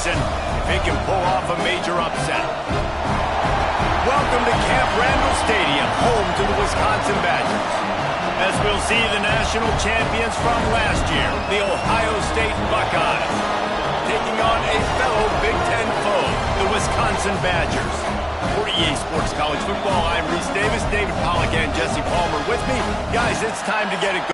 season if it can pull off a major upset. Welcome to Camp Randall Stadium, home to the Wisconsin Badgers. As we'll see the national champions from last year, the Ohio State Buckeyes, taking on a fellow Big Ten foe, the Wisconsin Badgers. For EA Sports College Football, I'm Reese Davis, David Pollack, and Jesse Palmer with me. Guys, it's time to get it going.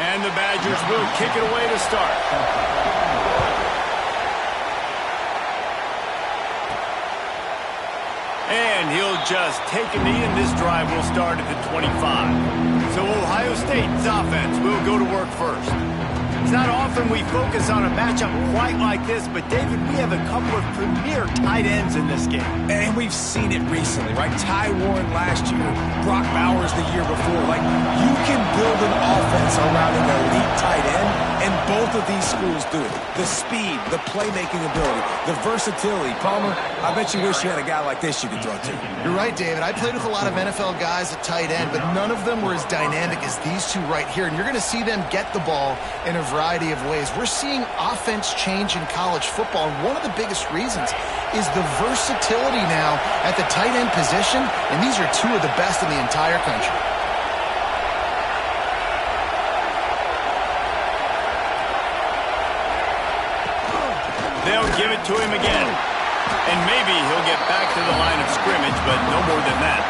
And the Badgers will kick it away to start. And he'll just take a knee, and this drive will start at the 25. So Ohio State's offense will go to work first. It's not often we focus on a matchup quite like this, but David, we have a couple of premier tight ends in this game. And we've seen it recently, right? Ty Warren last year, Brock Bowers the year before. Like, you can build an offense around an elite tight end, and both of these schools do it. The speed, the playmaking ability, the versatility. Palmer, I bet you wish you had a guy like this you could throw to. You're right, David. I played with a lot of NFL guys at tight end, but none of them were as dynamic as these two right here. And you're going to see them get the ball in a variety of ways. We're seeing offense change in college football, and one of the biggest reasons is the versatility now at the tight end position, and these are two of the best in the entire country. They'll give it to him again. And maybe he'll get back to the line of scrimmage, but no more than that.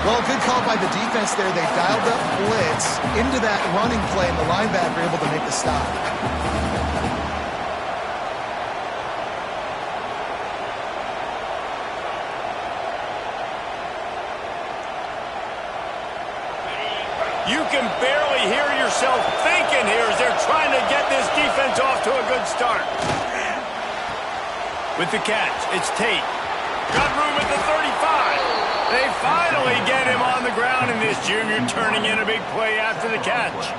Well, good call by the defense there. They dialed up blitz into that running play, and the linebacker able to make the stop. You can barely hear yourself thinking here as they're trying to get this defense off to a good start. With the catch, it's Tate. Got room at the 35. They finally get him on the ground, and this junior turning in a big play after the catch.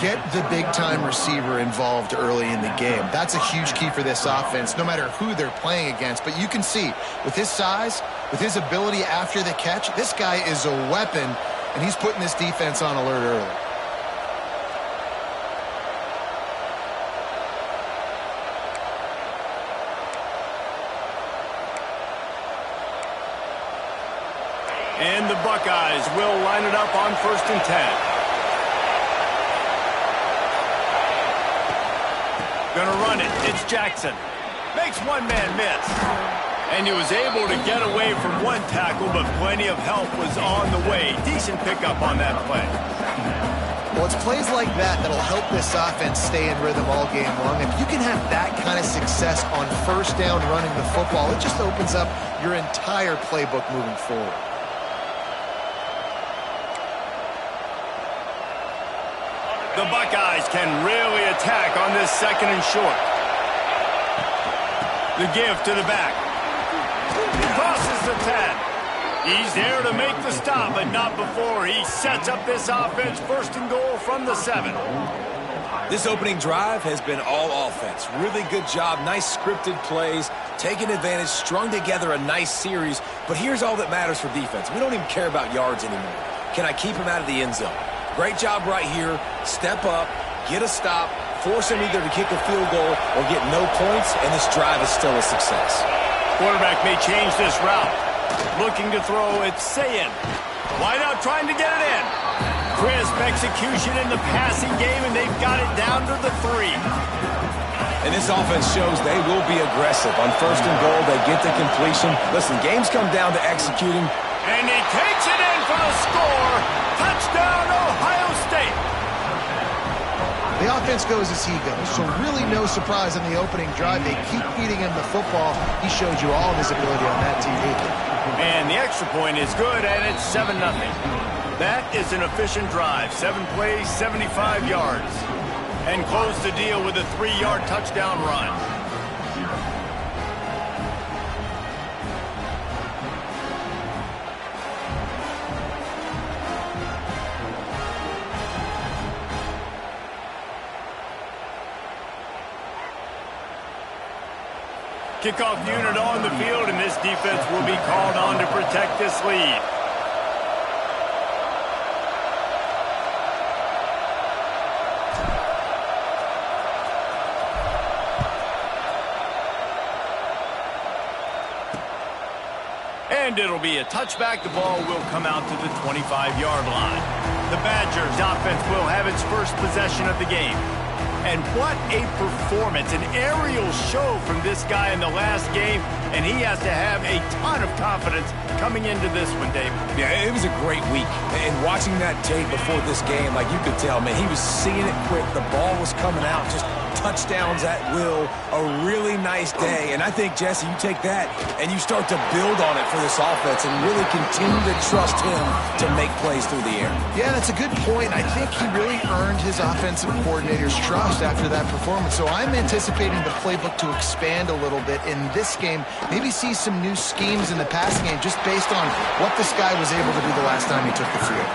Get the big-time receiver involved early in the game. That's a huge key for this offense, no matter who they're playing against. But you can see, with his size, with his ability after the catch, this guy is a weapon, and he's putting this defense on alert early. And the Buckeyes will line it up on 1st and 10. Gonna run it. It's Jackson. Makes one man miss. And he was able to get away from one tackle, but plenty of help was on the way. Decent pickup on that play. Well, it's plays like that that'll help this offense stay in rhythm all game long. If you can have that kind of success on 1st down running the football, it just opens up your entire playbook moving forward. The Buckeyes can really attack on this 2nd and short. The give to the back. He crosses the 10. He's there to make the stop, but not before he sets up this offense 1st and goal from the 7. This opening drive has been all offense. Really good job, nice scripted plays, taking advantage, strung together a nice series. But here's all that matters for defense. We don't even care about yards anymore. Can I keep him out of the end zone? Great job right here. Step up, get a stop, force him either to kick a field goal or get no points, and this drive is still a success. Quarterback may change this route. Looking to throw, it's Sayin. Wide out trying to get it in. Crisp execution in the passing game, and they've got it down to the 3. And this offense shows they will be aggressive. On first and goal, they get the completion. Listen, games come down to executing. And he takes it in for the score. Touchdown, Ohio State. The offense goes as he goes, so really no surprise in the opening drive. They keep feeding him the football. He showed you all of his ability on that TV. And the extra point is good, and it's 7-0. That is an efficient drive. 7 plays, 75 yards. And close the deal with a 3-yard touchdown run. Kickoff unit on the field, and this defense will be called on to protect this lead. And it'll be a touchback. The ball will come out to the 25-yard line. The Badgers offense will have its first possession of the game. And what a performance, an aerial show from this guy in the last game, and he has to have a ton of confidence coming into this one, Dave. Yeah, it was a great week. And watching that tape before this game, like you could tell, man, he was seeing it quick. The ball was coming out, just touchdowns at will. A really nice day. And I think, Jesse, you take that and you start to build on it for this offense and really continue to trust him to make plays through the air. Yeah, that's a good point. I think he really earned his offensive coordinator's trust after that performance. So I'm anticipating the playbook to expand a little bit in this game. Maybe see some new schemes in the passing game just based on what this guy was able to do the last time he took the field.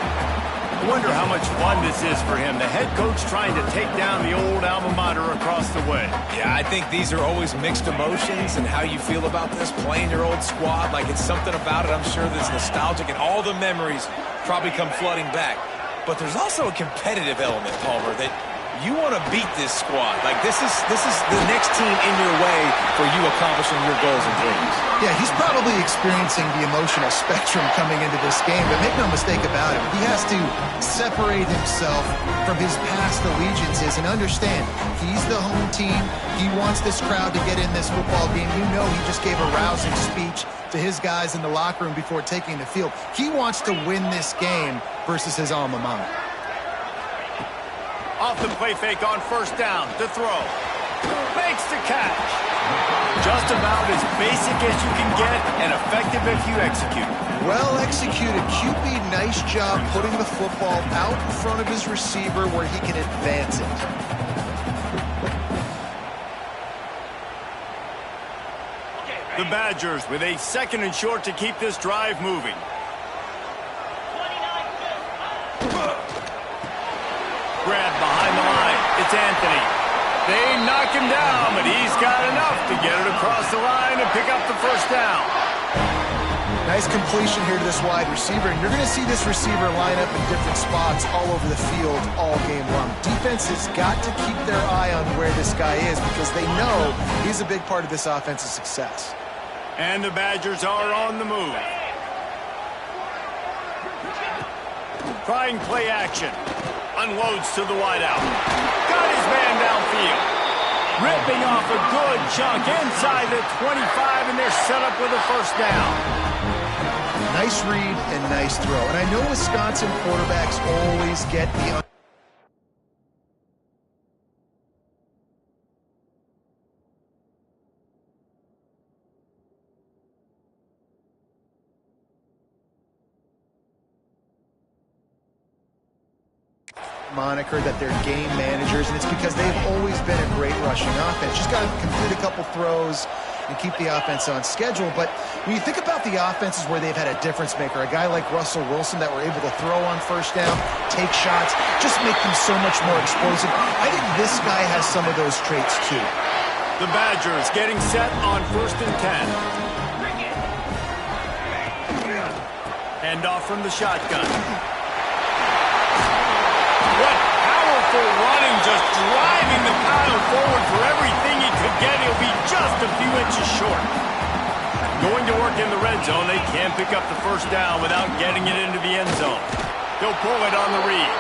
I wonder how much fun this is for him. The head coach trying to take down the old alma mater across the way. Yeah, I think these are always mixed emotions and how you feel about this, playing your old squad. Like, it's something about it, I'm sure, that's nostalgic, and all the memories probably come flooding back. But there's also a competitive element, Palmer, that you want to beat this squad. Like, this is the next team in your way for you accomplishing your goals and dreams. Yeah, he's probably experiencing the emotional spectrum coming into this game, but make no mistake about it, he has to separate himself from his past allegiances and understand he's the home team. He wants this crowd to get in this football game. You know, he just gave a rousing speech to his guys in the locker room before taking the field. He wants to win this game versus his alma mater. Off the play fake on first down. To throw. Makes the catch. Just about as basic as you can get and effective if you execute. Well executed. QB, nice job putting the football out in front of his receiver where he can advance it. The Badgers with a 2nd and short to keep this drive moving. Grab behind the line. It's Anthony. They knock him down, but he's got enough to get it across the line and pick up the first down. Nice completion here to this wide receiver, and you're going to see this receiver line up in different spots all over the field all game long. Defense has got to keep their eye on where this guy is because they know he's a big part of this offense's success. And the Badgers are on the move. Trying play action. Unloads to the wideout. Got his man downfield. Ripping off a good chunk inside the 25, and they're set up with a first down. Nice read and nice throw. And I know Wisconsin quarterbacks always get the moniker that they're game managers, and it's because they've always been a great rushing offense. Just got to complete a couple throws and keep the offense on schedule. But when you think about the offenses where they've had a difference maker, a guy like Russell Wilson that were able to throw on first down, take shots, just make them so much more explosive. I think this guy has some of those traits too. The Badgers getting set on 1st and 10. Hand off from the shotgun. What powerful running, just driving the pile forward for everything he could get. He'll be just a few inches short. Going to work in the red zone, they can't pick up the first down without getting it into the end zone. He'll pull it on the read.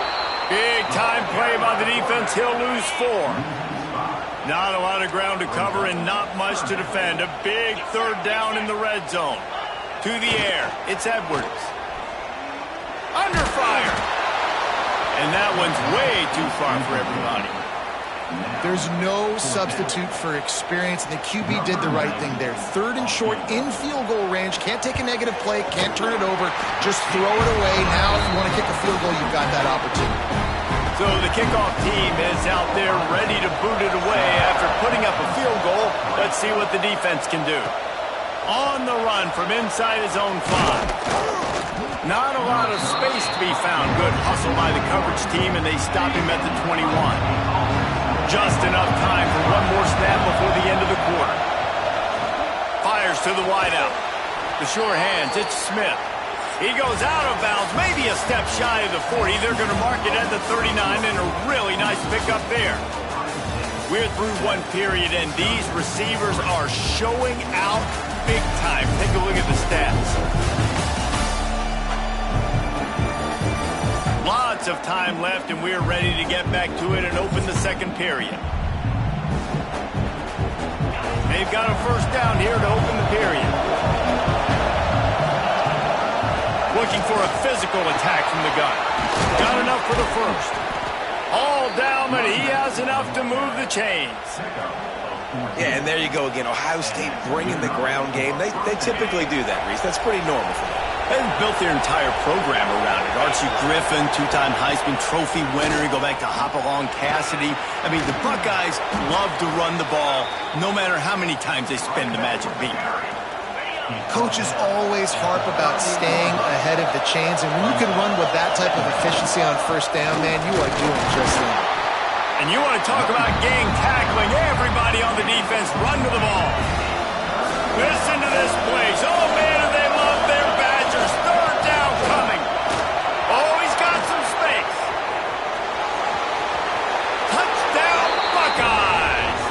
Big time play by the defense. He'll lose 4. Not a lot of ground to cover and not much to defend. A big 3rd down in the red zone. To the air, it's Edwards. Under fire. And that one's way too far for everybody. There's no substitute for experience, and the QB did the right thing there. 3rd and short, in field goal range. Can't take a negative play, can't turn it over. Just throw it away. Now, if you want to kick a field goal, you've got that opportunity. So the kickoff team is out there ready to boot it away after putting up a field goal. Let's see what the defense can do. On the run from inside his own 5. Not a lot of space to be found. Good hustle by the coverage team, and they stop him at the 21. Just enough time for one more snap before the end of the quarter. Fires to the wideout. The sure hands, it's Smith. He goes out of bounds, maybe a step shy of the 40. They're going to mark it at the 39, and a really nice pickup there. We're through one period, and these receivers are showing out big time. Take a look at the stats. Lots of time left, and we're ready to get back to it and open the second period. They've got a first down here to open the period. Looking for a physical attack from the gun. Got enough for the first. All down, but he has enough to move the chains. Yeah, and there you go again. Ohio State bringing the ground game. They typically do that, Reese. That's pretty normal for them. They've built their entire program around it. Archie Griffin, 2-time Heisman Trophy winner. You go back to Hopalong Cassidy. I mean, the Buckeyes love to run the ball no matter how many times they spin the magic beat. Coaches always harp about staying ahead of the chains, and when you can run with that type of efficiency on first down, man, you are doing just that. And you want to talk about gang tackling. Everybody on the defense run to the ball. Listen to this place. Oh, man, do they love their Badgers. 3rd down coming. Oh, he's got some space. Touchdown, Buckeyes.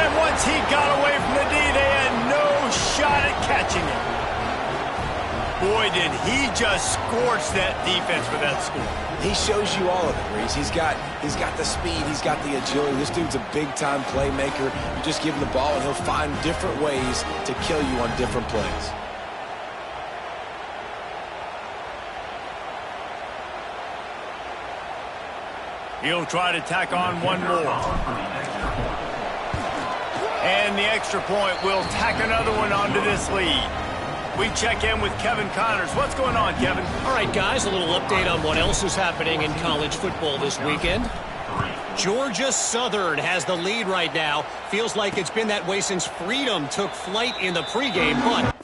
And once he got away from the D, they had no shot at catching him. Boy, did he just scorch that defense with that score. He shows you all of it, Reese. He's got the speed, he's got the agility. This dude's a big-time playmaker. You just give him the ball, and he'll find different ways to kill you on different plays. He'll try to tack on one more. And the extra point will tack another one onto this lead. We check in with Kevin Connors. What's going on, Kevin? All right, guys, a little update on what else is happening in college football this weekend. Georgia Southern has the lead right now. Feels like it's been that way since Freedom took flight in the pregame, but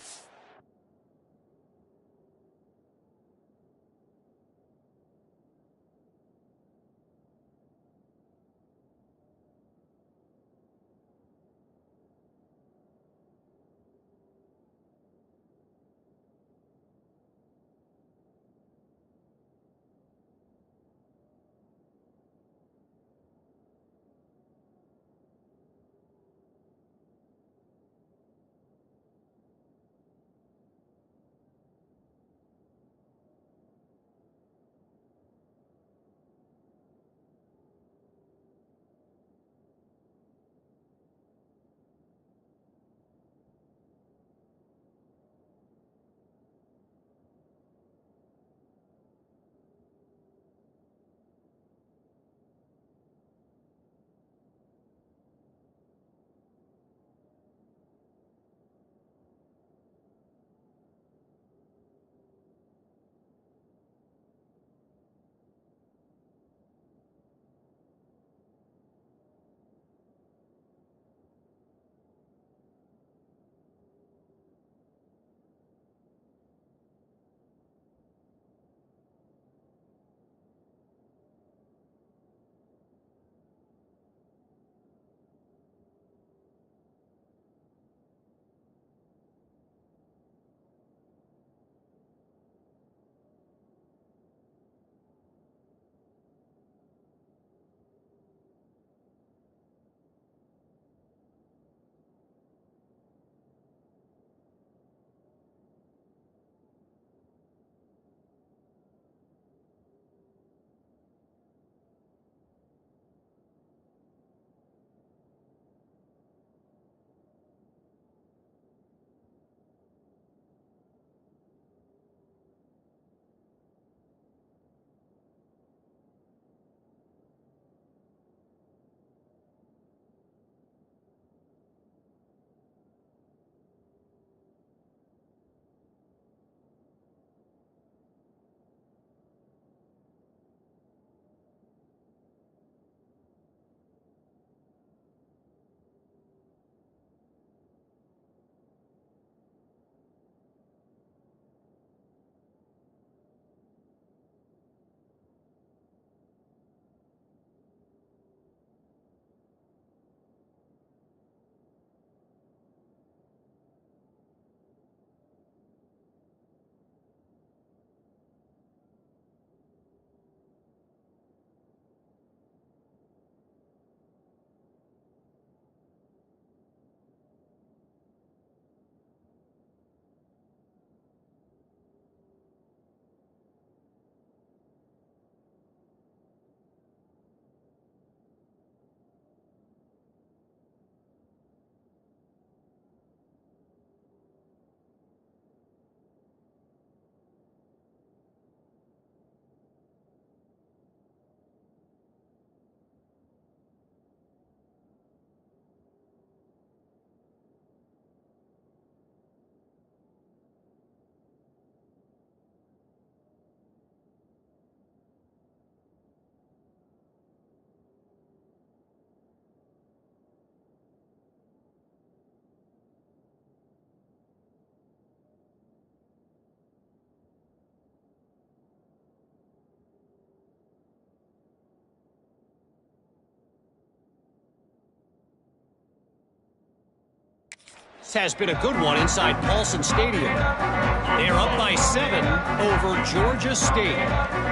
Has been a good one inside Paulson Stadium. They're up by 7 over Georgia State.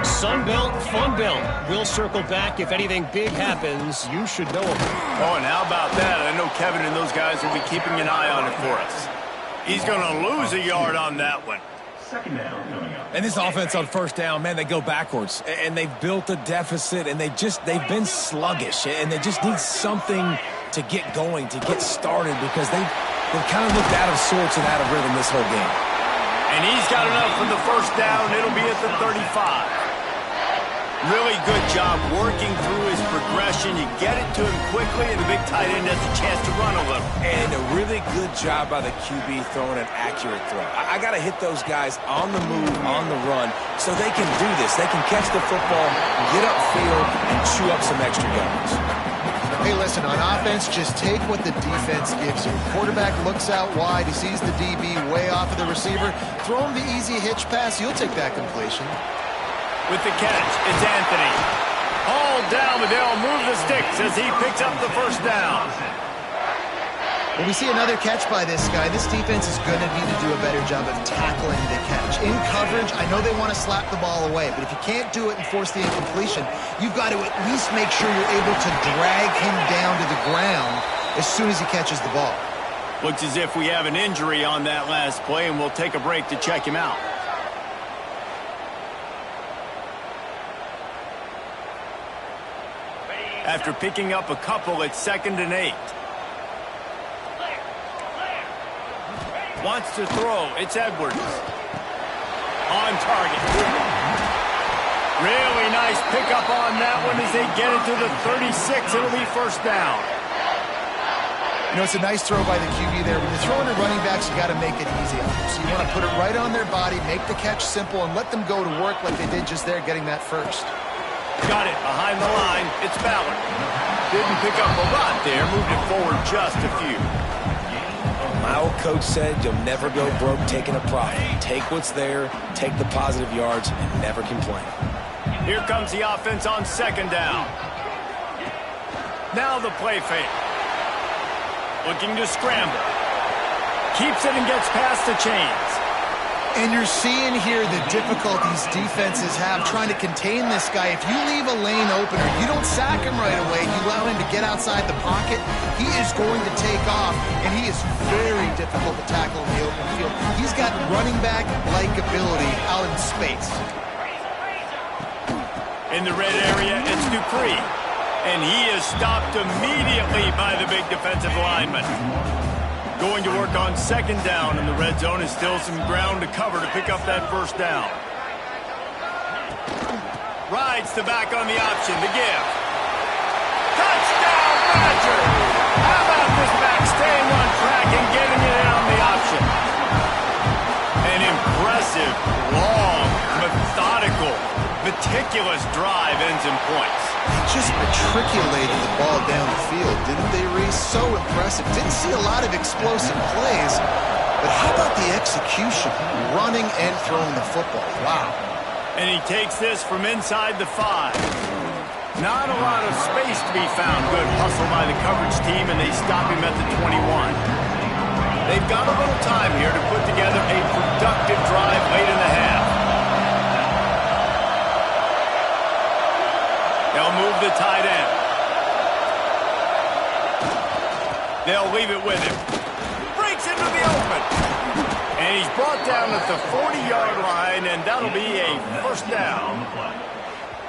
Sun Belt, Fun Belt. We'll circle back if anything big happens. You should know about it. Oh, and how about that? I know Kevin and those guys will be keeping an eye on it for us. He's going to lose a yard on that one. And this offense on first down, man, they go backwards. And they've built a deficit, and they've been sluggish. And they just need something to get going, to get started, because they've kind of looked out of sorts and out of rhythm this whole game. And he's got enough for the first down. It'll be at the 35. Really good job working through his progression. You get it to him quickly, and the big tight end has a chance to run a little. And a really good job by the QB throwing an accurate throw. I got to hit those guys on the move, on the run, so they can do this. They can catch the football, get upfield, and chew up some extra yards. Hey, listen, on offense, just take what the defense gives you. Quarterback looks out wide. He sees the DB way off of the receiver. Throw him the easy hitch pass. You'll take that completion. With the catch, it's Anthony. All down, but they'll move the sticks as he picks up the first down. Well, we see another catch by this guy. This defense is going to need to do a better job of tackling the catch. In coverage, I know they want to slap the ball away, but if you can't do it and force the incompletion, you've got to at least make sure you're able to drag him down to the ground as soon as he catches the ball. Looks as if we have an injury on that last play, and we'll take a break to check him out. After picking up a couple, it's 2nd and 8. Wants to throw. It's Edwards. On target. Really nice pickup on that one as they get it to the 36. It'll be first down. You know, it's a nice throw by the QB there. When you're throwing to running backs, you got to make it easy on them. So you want to put it right on their body, make the catch simple, and let them go to work like they did just there, getting that first. Got it behind the line. It's Ballard. Didn't pick up a lot there. Moved it forward just a few. My old coach said you'll never go broke taking a profit. Take what's there, take the positive yards, and never complain. Here comes the offense on 2nd down. Now the play fake. Looking to scramble. Keeps it and gets past the chains. And you're seeing here the difficulties defenses have trying to contain this guy. If you leave a lane open or you don't sack him right away, you allow him to get outside the pocket, he is going to take off, and he is very difficult to tackle in the open field. He's got running back-like ability out in space. In the red area, it's Dupree. And he is stopped immediately by the big defensive lineman. Going to work on 2nd down, and the red zone is still some ground to cover to pick up that first down. Rides the back on the option, the give. Touchdown, Badger! How about this back staying on track and getting it in on the option? An impressive, long, methodical, meticulous drive ends in points. They just matriculated the ball down the field, didn't they, Reese? So impressive. Didn't see a lot of explosive plays, but how about the execution? Running and throwing the football. Wow. And he takes this from inside the 5. Not a lot of space to be found. Good hustle by the coverage team, and they stop him at the 21. They've got a little time here to put together a productive drive late in the half. They'll move the tight end. They'll leave it with him. Breaks into the open. And he's brought down at the 40-yard line, and that'll be a first down.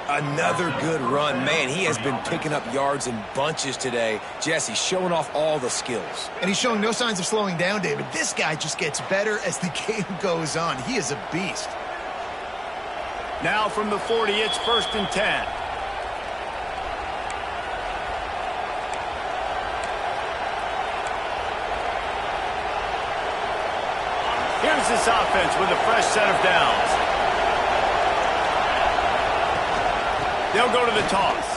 Another good run. Man, he has been picking up yards in bunches today. Jesse showing off all the skills. And he's showing no signs of slowing down, David. This guy just gets better as the game goes on. He is a beast. Now from the 40, it's 1st and 10. Here's this offense with a fresh set of downs. They'll go to the toss.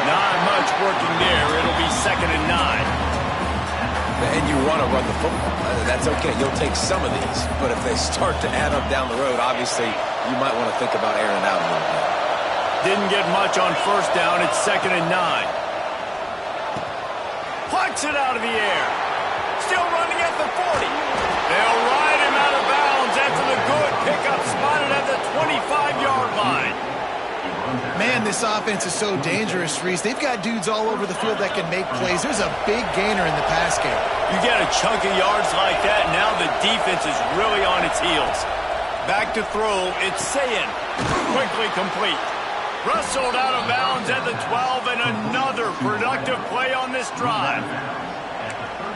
Not much working there. It'll be 2nd and 9. And you want to run the football. That's okay. You'll take some of these. But if they start to add up down the road, obviously, you might want to think about airing it out a little bit. Didn't get much on first down. It's 2nd and 9. Plucks it out of the air. Still reason this offense is so dangerous, Reese, they've got dudes all over the field that can make plays. There's a big gainer in the pass game. You get a chunk of yards like that, now the defense is really on its heels. Back to throw, it's Sayin. Quickly complete. Wrestled out of bounds at the 12, and another productive play on this drive.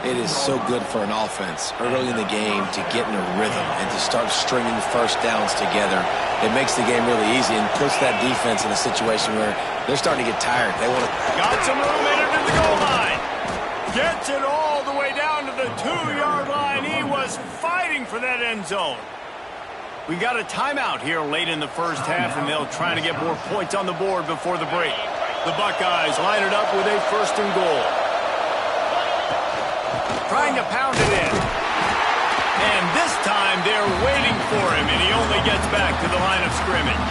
It is so good for an offense early in the game to get in a rhythm and to start stringing first downs together. It makes the game really easy and puts that defense in a situation where they're starting to get tired. They want to... Got some room in it to the goal line. Gets it all the way down to the 2-yard line. He was fighting for that end zone. We got a timeout here late in the first half, and they'll try to get more points on the board before the break. The Buckeyes line it up with a 1st and goal. Trying to pound it in. And this time they're waiting for him, and he only gets back to the line of scrimmage.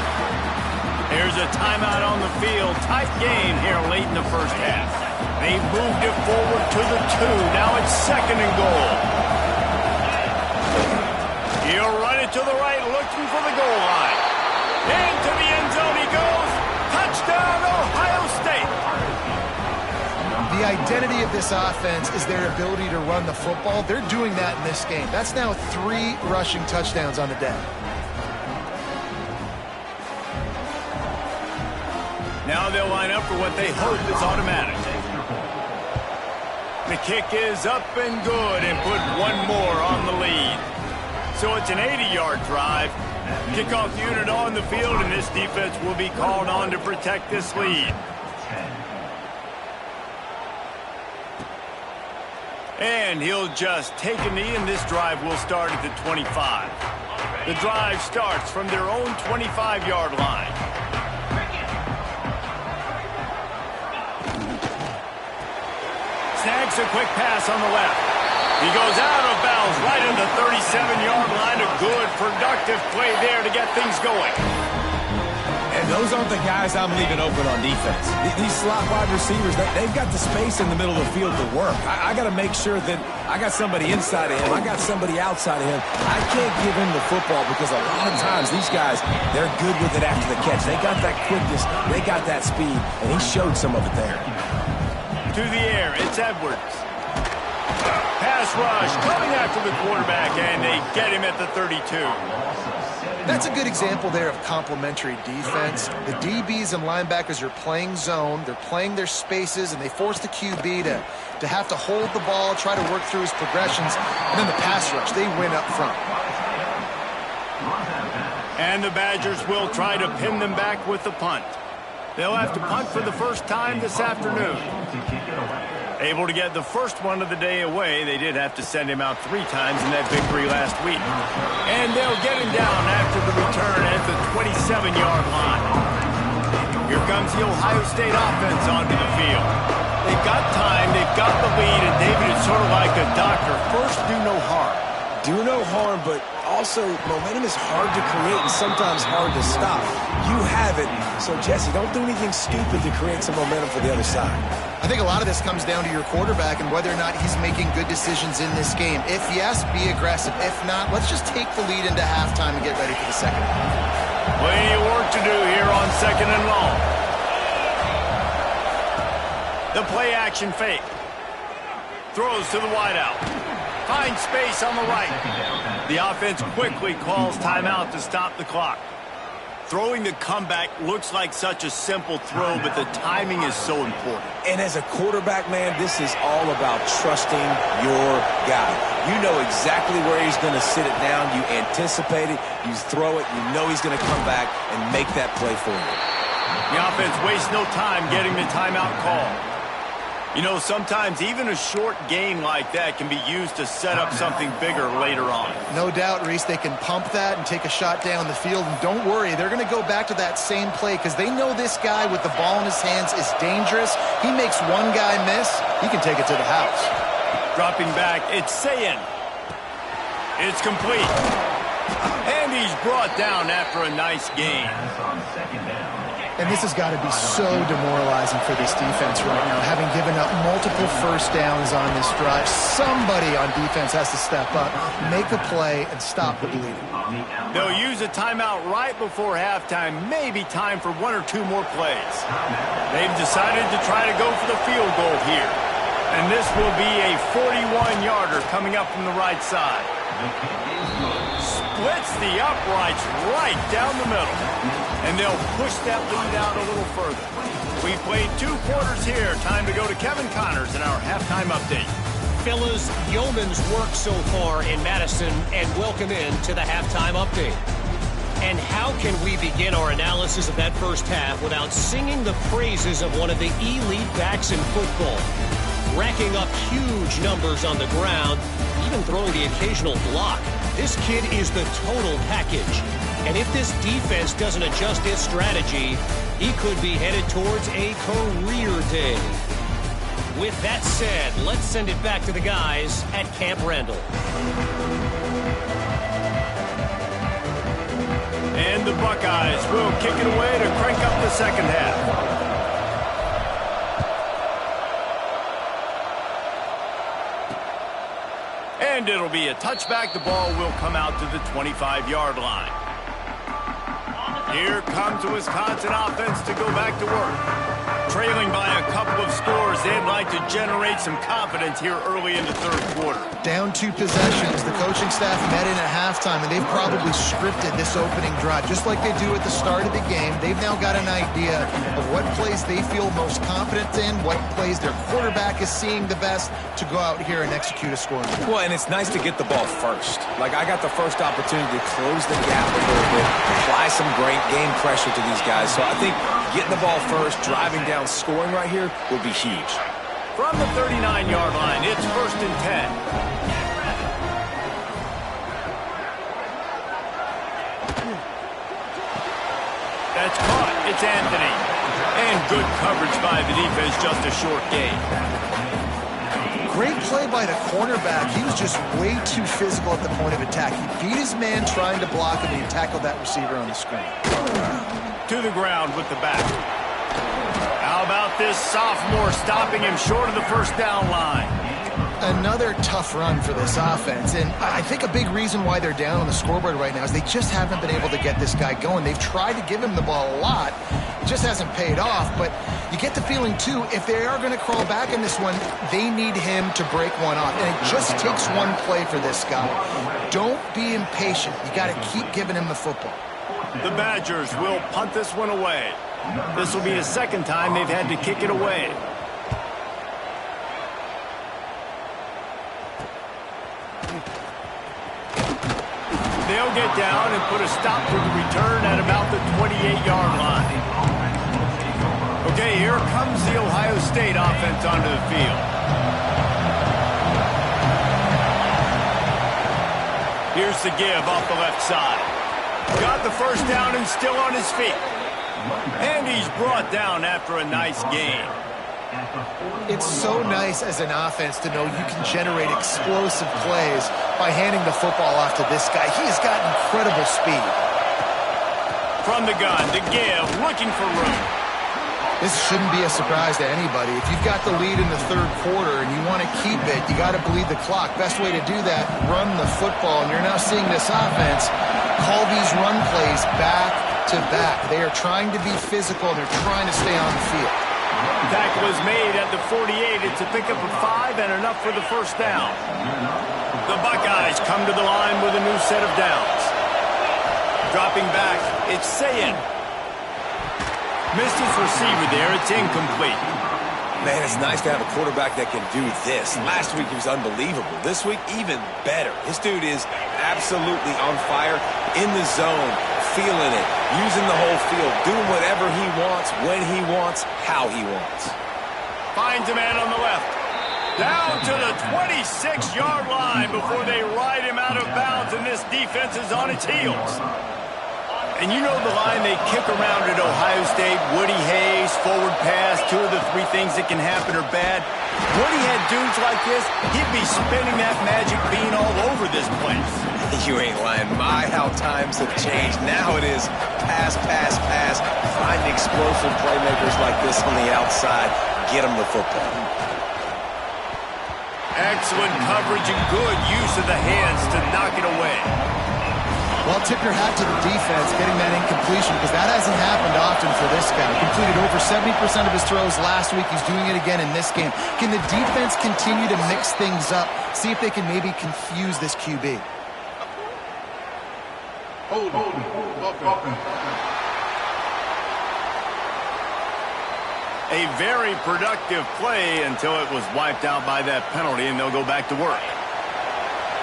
Here's a timeout on the field. Tight game here late in the first half. They've moved it forward to the 2. Now it's 2nd and goal. He'll run it to the right, looking for the goal line. Into the end zone he goes. Touchdown, Ohio State. The identity of this offense is their ability to run the football. They're doing that in this game. That's now 3 rushing touchdowns on the day. Now they'll line up for what they hope is automatic. The kick is up and good, and put one more on the lead. So it's an 80-yard drive. Kickoff unit on the field, and this defense will be called on to protect this lead. And he'll just take a knee, and this drive will start at the 25. The drive starts from their own 25-yard line. Snags a quick pass on the left. He goes out of bounds right at the 37-yard line. A good, productive play there to get things going. And those aren't the guys I'm leaving open on defense. These slot wide receivers, they've got the space in the middle of the field to work. I got to make sure that I got somebody inside of him. I got somebody outside of him. I can't give him the football because a lot of times these guys, they're good with it after the catch. They got that quickness. They got that speed, and he showed some of it there. To the air, it's Edwards. Pass rush coming after the quarterback, and they get him at the 32. That's a good example there of complementary defense. The DBs and linebackers are playing zone, they're playing their spaces, and they force the QB to have to hold the ball, try to work through his progressions, and then the pass rush, they win up front. And the Badgers will try to pin them back with the punt. They'll have to punt for the first time this afternoon. Able to get the first one of the day away. They did have to send him out 3 times in that victory last week. And they'll get him down after the return at the 27-yard line. Here comes the Ohio State offense onto the field. They've got time, they've got the lead, and David, it's sort of like a doctor. First, do no harm. Do no harm, but also momentum is hard to create and sometimes hard to stop. You have it, so Jesse, don't do anything stupid to create some momentum for the other side. I think a lot of this comes down to your quarterback and whether or not he's making good decisions in this game. If yes, be aggressive. If not, let's just take the lead into halftime and get ready for the second half. Plenty of work to do here on 2nd and long. The play action fake. Throws to the wideout. Finds space on the right. The offense quickly calls timeout to stop the clock. Throwing the comeback looks like such a simple throw, but the timing is so important. And as a quarterback, man, this is all about trusting your guy. You know exactly where he's going to sit it down. You anticipate it. You throw it. You know he's going to come back and make that play for you. The offense wastes no time getting the timeout call. You know, sometimes even a short gain like that can be used to set up something bigger later on. No doubt, Reese, they can pump that and take a shot down the field. And don't worry, they're going to go back to that same play because they know this guy with the ball in his hands is dangerous. He makes one guy miss, he can take it to the house. Dropping back, it's Sayin. It's complete. And he's brought down after a nice gain. And this has got to be so demoralizing for this defense right now, having given up multiple first downs on this drive. Somebody on defense has to step up, make a play, and stop the bleeding. They'll use a timeout right before halftime, maybe time for one or two more plays. They've decided to try to go for the field goal here. And this will be a 41-yarder coming up from the right side. Splits the uprights right down the middle. And they'll push that lead out a little further. We played 2 quarters here. Time to go to Kevin Connors in our halftime update. Fellas, yeoman's work so far in Madison, and welcome in to the halftime update. And how can we begin our analysis of that first half without singing the praises of one of the elite backs in football? Racking up huge numbers on the ground, even throwing the occasional block. This kid is the total package. And if this defense doesn't adjust its strategy, he could be headed towards a career day. With that said, let's send it back to the guys at Camp Randall. And the Buckeyes will kick it away to crank up the second half. And it'll be a touchback. The ball will come out to the 25-yard line. Here comes the Wisconsin offense to go back to work. Trailing by a couple of scores, they'd like to generate some confidence here early in the third quarter. Down 2 possessions. The coaching staff met in at halftime, and they've probably scripted this opening drive. Just like they do at the start of the game, they've now got an idea of what plays they feel most confident in, what plays their quarterback is seeing the best to go out here and execute a scoring drive. Well, and it's nice to get the ball first. Like, I got the first opportunity to close the gap a little bit, apply some great game pressure to these guys. So I think getting the ball first, driving down, scoring right here will be huge. From the 39-yard line, it's 1st and 10. That's caught. It's Anthony. And good coverage by the defense, just a short gain. Great play by the cornerback. He was just way too physical at the point of attack. He beat his man trying to block him, and he tackled that receiver on the screen. To the ground with the back. How about this sophomore stopping him short of the first down line? Another tough run for this offense, and I think a big reason why they're down on the scoreboard right now is they just haven't been able to get this guy going. They've tried to give him the ball a lot. It just hasn't paid off, but you get the feeling, too, if they are going to crawl back in this one, they need him to break one off, and it just takes one play for this guy. Don't be impatient. You got to keep giving him the football. The Badgers will punt this one away. This will be the second time they've had to kick it away. They'll get down and put a stop to the return at about the 28-yard line. Okay, here comes the Ohio State offense onto the field. Here's the give off the left side. Got the first down and still on his feet. And he's brought down after a nice gain. It's so nice as an offense to know you can generate explosive plays by handing the football off to this guy. He has got incredible speed. From the gun, to give, looking for room. This shouldn't be a surprise to anybody. If you've got the lead in the third quarter and you want to keep it, you got to bleed the clock. Best way to do that, run the football. And you're now seeing this offense call these run plays back to back. They are trying to be physical. They're trying to stay on the field. Tackle is made at the 48. It's a pickup of 5 and enough for the first down. The Buckeyes come to the line with a new set of downs. Dropping back, it's Sayin. Missed his receiver there. It's incomplete. Man, it's nice to have a quarterback that can do this. Last week he was unbelievable. This week, even better. This dude is absolutely on fire, in the zone, feeling it, using the whole field, doing whatever he wants, when he wants, how he wants. Finds a man on the left. Down to the 26-yard line before they ride him out of bounds, and this defense is on its heels. And you know the line they kick around at Ohio State, Woody Hayes, forward pass, 2 of the 3 things that can happen are bad. Woody had dudes like this, he'd be spinning that magic bean all over this place. You ain't lying. My, how times have changed. Now it is pass, pass, pass. Find explosive playmakers like this on the outside. Get them the football. Excellent coverage and good use of the hands to knock it away. Well, tip your hat to the defense getting that incompletion because that hasn't happened often for this guy. Completed over 70% of his throws last week. He's doing it again in this game. Can the defense continue to mix things up? See if they can maybe confuse this QB. A very productive play until it was wiped out by that penalty, and they'll go back to work.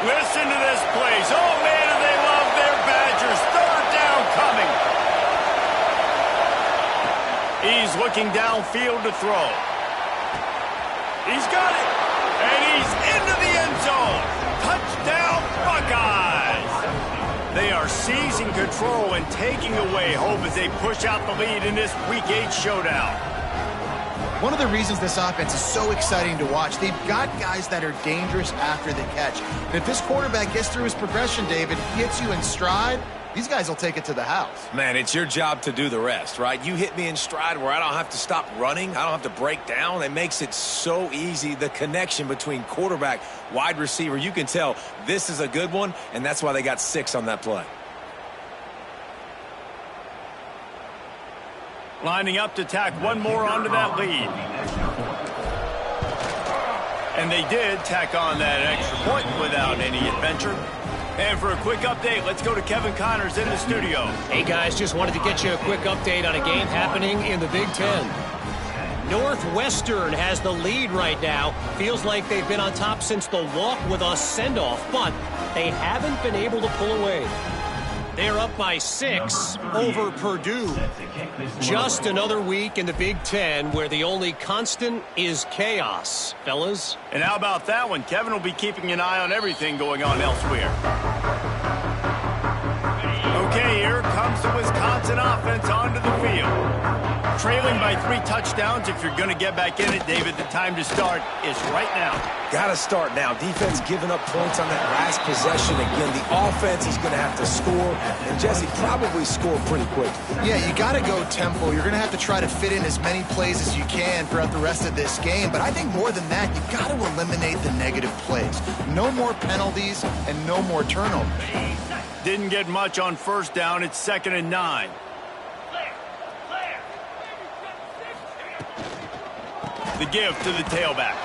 Listen to this place. Oh, man, do they love their Badgers. Third down coming. He's looking downfield to throw. He's got it. And he's into the end zone. Touchdown, Buckeyes. They are seizing control and taking away hope as they push out the lead in this Week 8 showdown. One of the reasons this offense is so exciting to watch, they've got guys that are dangerous after the catch. And if this quarterback gets through his progression, David, hits you in stride, these guys will take it to the house. Man, it's your job to do the rest, right? You hit me in stride where I don't have to stop running. I don't have to break down. It makes it so easy, the connection between quarterback, wide receiver. You can tell this is a good one, and that's why they got 6 on that play. Lining up to tack one more onto that lead. And they did tack on that extra point without any adventure. And for a quick update, let's go to Kevin Connors in the studio. Hey, guys, just wanted to get you a quick update on a game happening in the Big Ten. Northwestern has the lead right now. Feels like they've been on top since the walk with us send-off, but they haven't been able to pull away. They're up by 6 over Purdue. Just another week in the Big Ten where the only constant is chaos, fellas. And how about that one? Kevin will be keeping an eye on everything going on elsewhere. Okay, here comes the Wisconsin offense onto the field. Trailing by 3 touchdowns. If you're going to get back in it, David, the time to start is right now. Got to start now. Defense giving up points on that last possession. Again, the offense is going to have to score, and Jesse probably score pretty quick. Yeah, you got to go tempo. You're going to have to try to fit in as many plays as you can throughout the rest of this game, but I think more than that, you got to eliminate the negative plays. No more penalties and no more turnovers. Didn't get much on first down. It's 2nd and 9. The give to the tailback.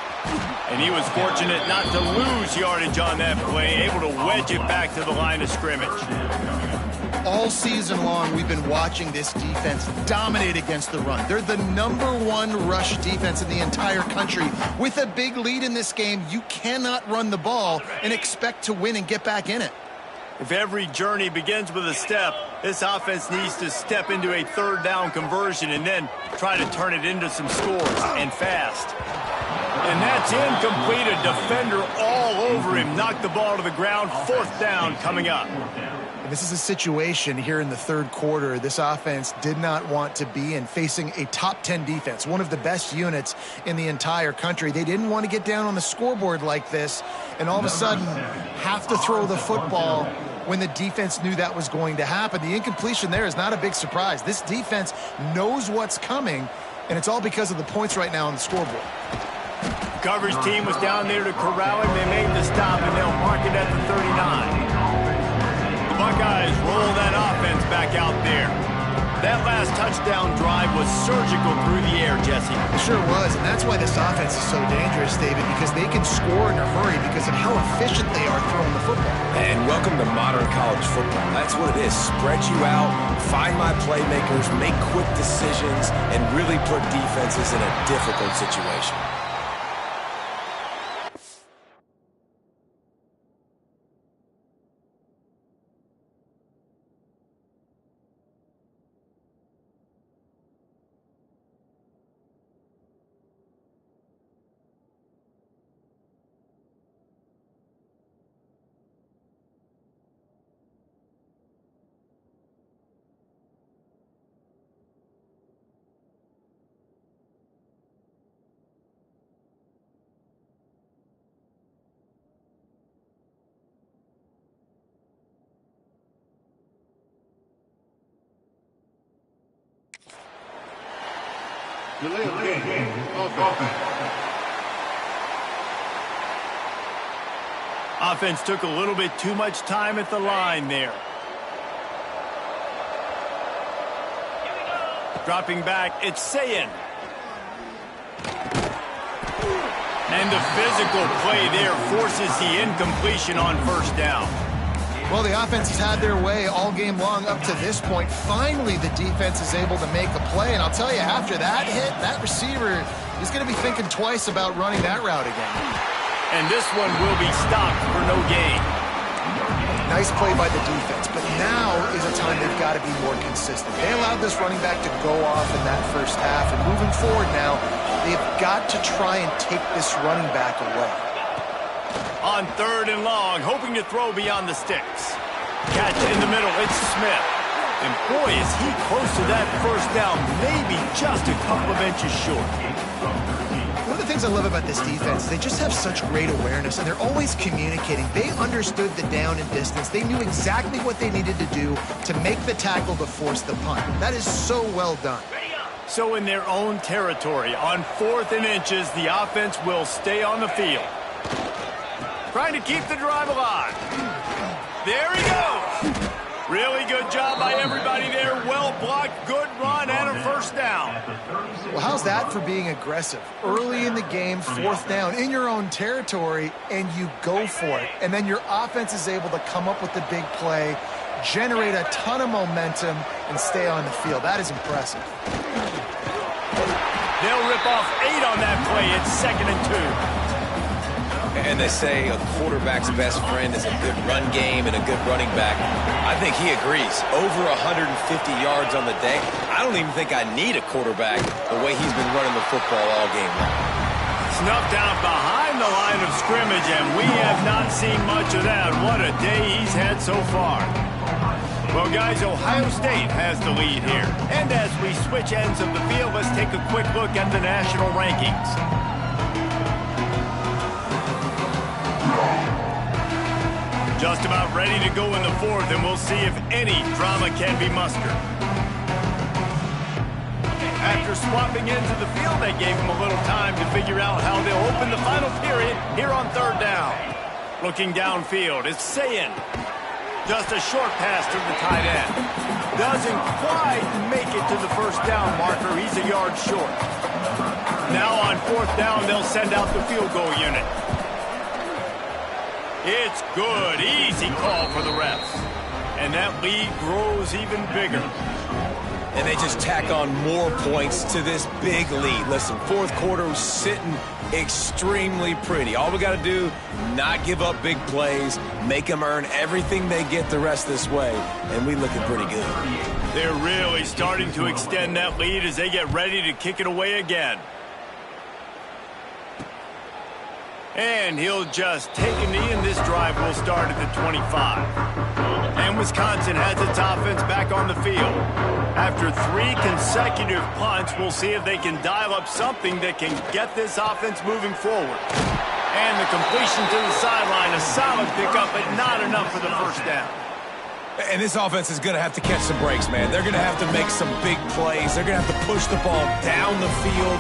And he was fortunate not to lose yardage on that play, able to wedge it back to the line of scrimmage. All season long, we've been watching this defense dominate against the run. They're the #1 rush defense in the entire country. With a big lead in this game, you cannot run the ball and expect to win and get back in it. If every journey begins with a step, this offense needs to step into a 3rd down conversion and then try to turn it into some scores, and fast. And that's incomplete. A defender all over him. Knocked the ball to the ground. 4th down coming up. This is a situation here in the 3rd quarter this offense did not want to be in, facing a top 10 defense, one of the best units in the entire country. They didn't want to get down on the scoreboard like this and all of a sudden have to throw the football when the defense knew that was going to happen. The incompletion there is not a big surprise. This defense knows what's coming, and it's all because of the points right now on the scoreboard. The coverage team was down there to corral him. They made the stop, and they'll mark it at the 39. Buckeyes roll that offense back out there. That last touchdown drive was surgical through the air, Jesse. It sure was, and that's why this offense is so dangerous, David, because they can score in a hurry because of how efficient they are throwing the football. And welcome to modern college football. That's what it is. Spread you out, find my playmakers, make quick decisions, and really put defenses in a difficult situation. Delay of game. Offense. Offense took a little bit too much time at the line there. Dropping back, it's Sayin. And the physical play there forces the incompletion on first down. Well, the offense has had their way all game long up to this point. Finally, the defense is able to make a play. And I'll tell you, after that hit, that receiver is going to be thinking twice about running that route again. And this one will be stopped for no gain. Nice play by the defense, but now is a time they've got to be more consistent. They allowed this running back to go off in that first half, and moving forward now, they've got to try and take this running back away. On 3rd and long, hoping to throw beyond the sticks. Catch in the middle, it's Smith. And boy, is he close to that first down, maybe just a couple of inches short. One of the things I love about this defense, they just have such great awareness, and they're always communicating. They understood the down and distance. They knew exactly what they needed to do to make the tackle to force the punt. That is so well done. So in their own territory, on 4th and inches, the offense will stay on the field. Trying to keep the drive alive. There he goes. Really good job by everybody there. Well blocked, good run, and a first down. Well, how's that for being aggressive? Early in the game, 4th down, in your own territory, and you go for it. And then your offense is able to come up with the big play, generate a ton of momentum, and stay on the field. That is impressive. They'll rip off 8 on that play. It's 2nd and 2. And they say a quarterback's best friend is a good run game and a good running back. I think he agrees. Over 150 yards on the day. I don't even think I need a quarterback the way he's been running the football all game long. Snuffed out behind the line of scrimmage, and we have not seen much of that. What a day he's had so far. Well, guys, Ohio State has the lead here. And as we switch ends of the field, let's take a quick look at the national rankings. Just about ready to go in the 4th, and we'll see if any drama can be mustered. After swapping into the field, they gave him a little time to figure out how they'll open the final period here on 3rd down. Looking downfield, it's Sayin. Just a short pass to the tight end. Doesn't quite make it to the first down marker. He's a yard short. Now on 4th down, they'll send out the field goal unit. It's good. Easy call for the refs. And that lead grows even bigger. And they just tack on more points to this big lead. Listen, 4th quarter was sitting extremely pretty. All we got to do, not give up big plays, make them earn everything they get the rest this way, and we looking pretty good. They're really starting to extend that lead as they get ready to kick it away again. And he'll just take a knee, and this drive will start at the 25. And Wisconsin has its offense back on the field. After 3 consecutive punts, we'll see if they can dial up something that can get this offense moving forward. And the completion to the sideline, a solid pickup, but not enough for the first down. And this offense is going to have to catch some breaks, man. They're going to have to make some big plays. They're going to have to push the ball down the field,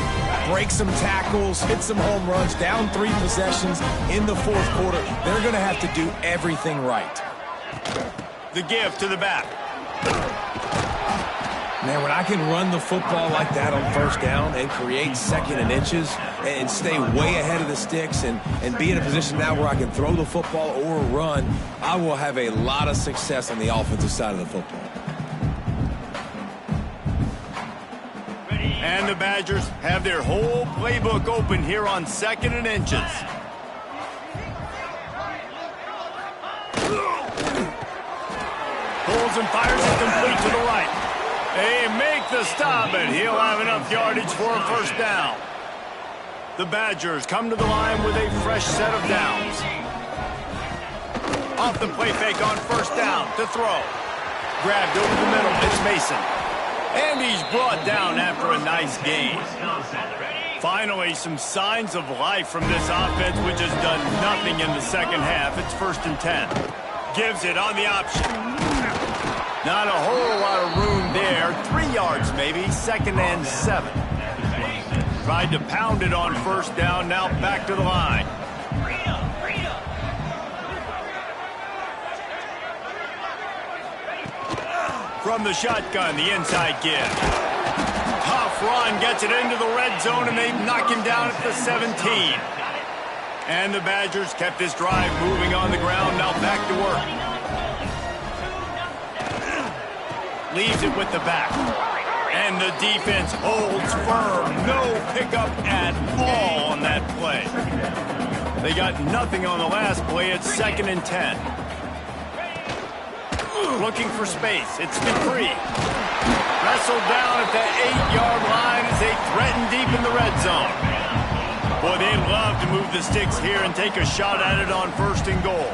break some tackles, hit some home runs, down 3 possessions in the 4th quarter. They're going to have to do everything right. The give to the back. Man, when I can run the football like that on first down and create 2nd and inches and stay way ahead of the sticks and be in a position now where I can throw the football or run, I will have a lot of success on the offensive side of the football. And the Badgers have their whole playbook open here on 2nd and inches. Pulls and fires it complete to the right. They make the stop, and he'll have enough yardage for a first down. The Badgers come to the line with a fresh set of downs. Off the play fake on first down to throw. Grabbed over the middle, it's Mason. And he's brought down after a nice gain. Finally, some signs of life from this offense, which has done nothing in the second half. It's 1st and 10. Gives it on the option. Not a whole lot of room there. 3 yards maybe. 2nd and 7. Tried to pound it on first down, now back to the line. From the shotgun, the inside give. Tough run, gets it into the red zone, and they knock him down at the 17. And the Badgers kept this drive moving on the ground, now back to work. Leaves it with the back. And the defense holds firm. No pickup at all on that play. They got nothing on the last play. It's 2nd and 10. Looking for space. It's Dupree. Wrestled down at the 8-yard line as they threaten deep in the red zone. Boy, they'd love to move the sticks here and take a shot at it on 1st and goal.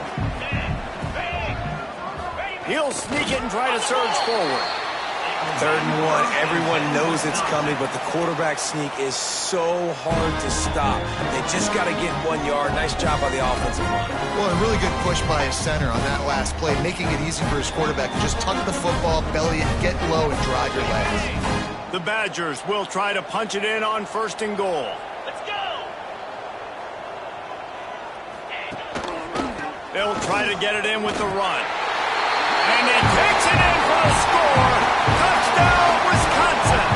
He'll sneak it and try to surge forward. 3rd and 1. Everyone knows it's coming, but the quarterback sneak is so hard to stop. They just got to get 1 yard. Nice job by the offensive line. Well, a really good push by his center on that last play, making it easy for his quarterback to just tuck the football, belly it, get low, and drive your legs. The Badgers will try to punch it in on 1st and goal. Let's go! They'll try to get it in with the run. And he takes it in for a score. Touchdown, Wisconsin.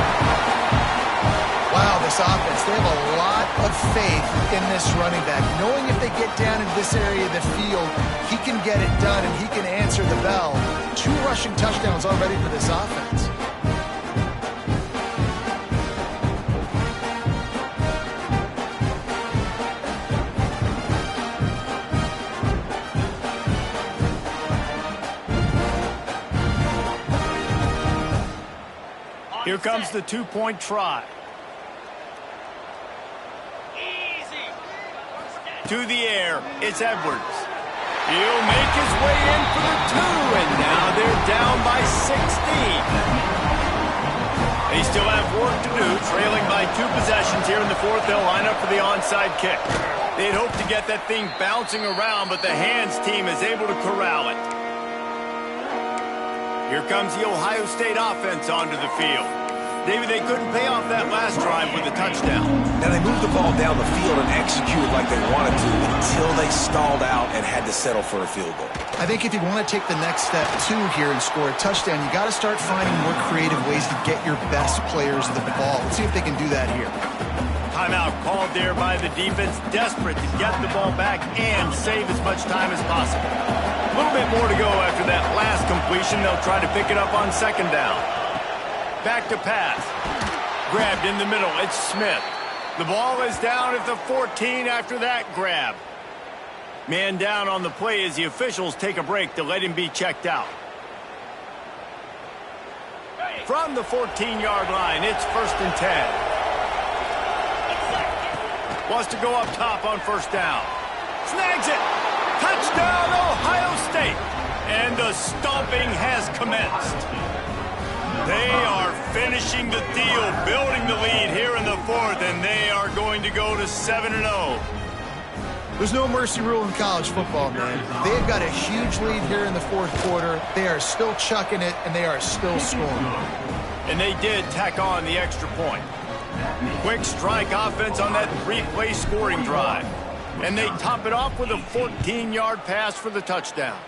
Wow, this offense, they have a lot of faith in this running back. Knowing if they get down in this area of the field, he can get it done and he can answer the bell. 2 rushing touchdowns already for this offense. Here comes the 2-point try. To the air, it's Edwards. He'll make his way in for the 2, and now they're down by 16. They still have work to do, trailing by 2 possessions here in the 4th. They'll line up for the onside kick. They'd hope to get that thing bouncing around, but the hands team is able to corral it. Here comes the Ohio State offense onto the field. David, they couldn't pay off that last drive with a touchdown. Now, they moved the ball down the field and executed like they wanted to until they stalled out and had to settle for a field goal. I think if you want to take the next step, too, here and score a touchdown, you got to start finding more creative ways to get your best players the ball. Let's see if they can do that here. Timeout called there by the defense, desperate to get the ball back and save as much time as possible. A little bit more to go after that last completion. They'll try to pick it up on 2nd down. Back to pass. Grabbed in the middle. It's Smith. The ball is down at the 14 after that grab. Man down on the play as the officials take a break to let him be checked out. From the 14-yard line, it's 1st and 10. Wants to go up top on 1st down. Snags it. Touchdown, Ohio State. And the stomping has commenced. They are finishing the deal, building the lead here in the 4th, and they are going to go to 7-0. There's no mercy rule in college football, man. They've got a huge lead here in the 4th quarter. They are still chucking it, and they are still scoring. And they did tack on the extra point. Quick strike offense on that 3-play scoring drive. And they top it off with a 14-yard pass for the touchdown.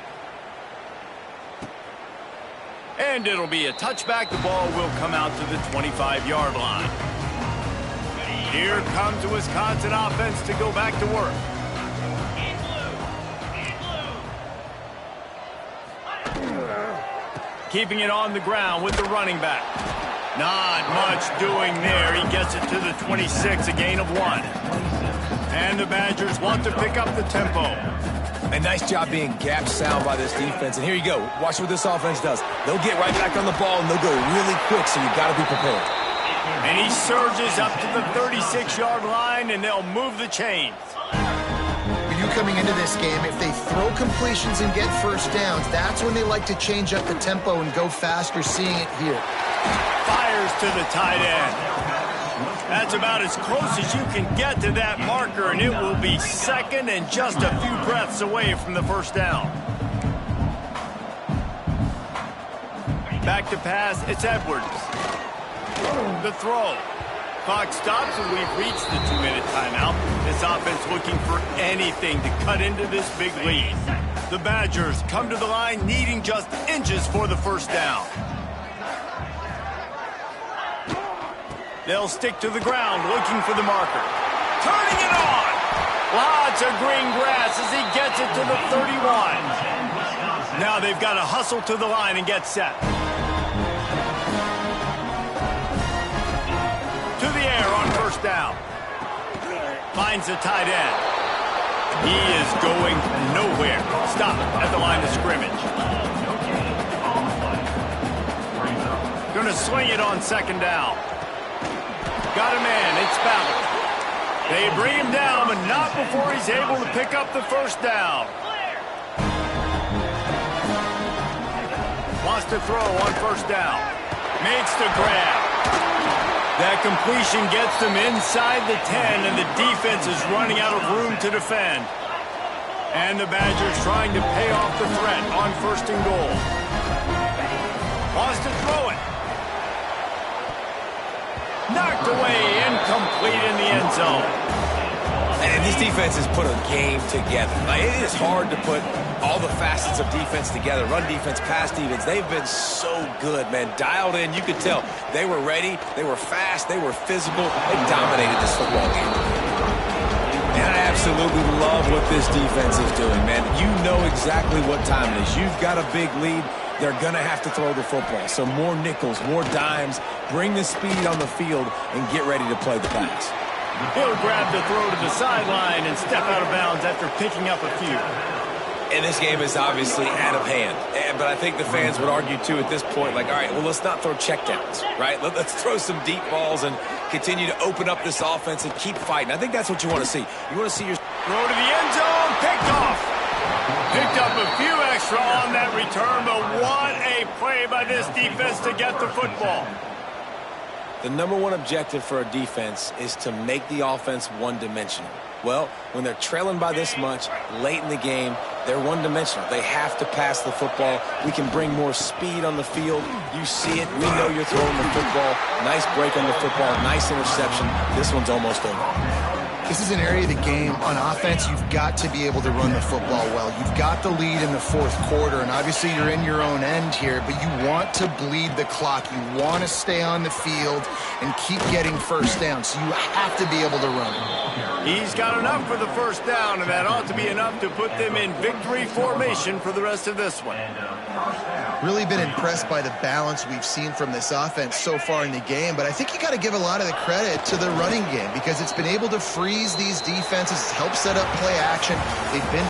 And it'll be a touchback. The ball will come out to the 25-yard line. Here comes the Wisconsin offense to go back to work. Keeping it on the ground with the running back. Not much doing there. He gets it to the 26, a gain of 1. And the Badgers want to pick up the tempo. A nice job being gap sound by this defense. And here you go. Watch what this offense does. They'll get right back on the ball, and they'll go really quick, so you got to be prepared. And he surges up to the 36-yard line, and they'll move the chains. For you coming into this game, if they throw completions and get 1st downs, that's when they like to change up the tempo and go faster, seeing it here. Fires to the tight end. That's about as close as you can get to that marker, and it will be 2nd and just a few breaths away from the 1st down. Back to pass, it's Edwards. The throw. Clock stops and we've reached the 2-minute timeout. This offense looking for anything to cut into this big lead. The Badgers come to the line needing just inches for the first down. They'll stick to the ground looking for the marker. Turning it on! Lots of green grass as he gets it to the 31. Now they've got to hustle to the line and get set. To the air on first down. Finds the tight end. He is going nowhere. Stop at the line of scrimmage. Going to swing it on second down. Got a man. It's Ballard. They bring him down, but not before he's able to pick up the first down. Wants to throw on first down. Makes the grab. That completion gets them inside the 10, and the defense is running out of room to defend. And the Badgers trying to pay off the threat on first and goal. Wants to throw it. Knocked away, incomplete in the end zone. And this defense has put a game together. Like, it is hard to put all the facets of defense together. Run defense, pass defense. They've been so good, man. Dialed in. You could tell they were ready. They were fast. They were physical. They dominated this football game. And I absolutely love what this defense is doing, man. You know exactly what time it is. You've got a big lead. They're going to have to throw the football. So more nickels, more dimes. Bring the speed on the field and get ready to play the pass. He'll grab the throw to the sideline and step out of bounds after picking up a few. And this game is obviously out of hand. But I think the fans would argue, too, at this point, like, all right, well, let's not throw checkdowns, right? Let's throw some deep balls and continue to open up this offense and keep fighting. I think that's what you want to see. You want to see your throw to the end zone, picked off. Picked up a few extra on that return, but what a play by this defense to get the football. The number one objective for a defense is to make the offense one-dimensional. Well, when they're trailing by this much, late in the game, they're one-dimensional. They have to pass the football. We can bring more speed on the field. You see it. We know you're throwing the football. Nice break on the football. Nice interception. This one's almost over. This is an area of the game on offense you've got to be able to run the football well. You've got the lead in the fourth quarter, and obviously you're in your own end here, but you want to bleed the clock. You want to stay on the field and keep getting first down, so you have to be able to run it. He's got enough for the first down, and that ought to be enough to put them in victory formation for the rest of this one. Really been impressed by the balance we've seen from this offense so far in the game, but I think you got to give a lot of the credit to the running game because it's been able to freeze these defenses, help set up play action. They've been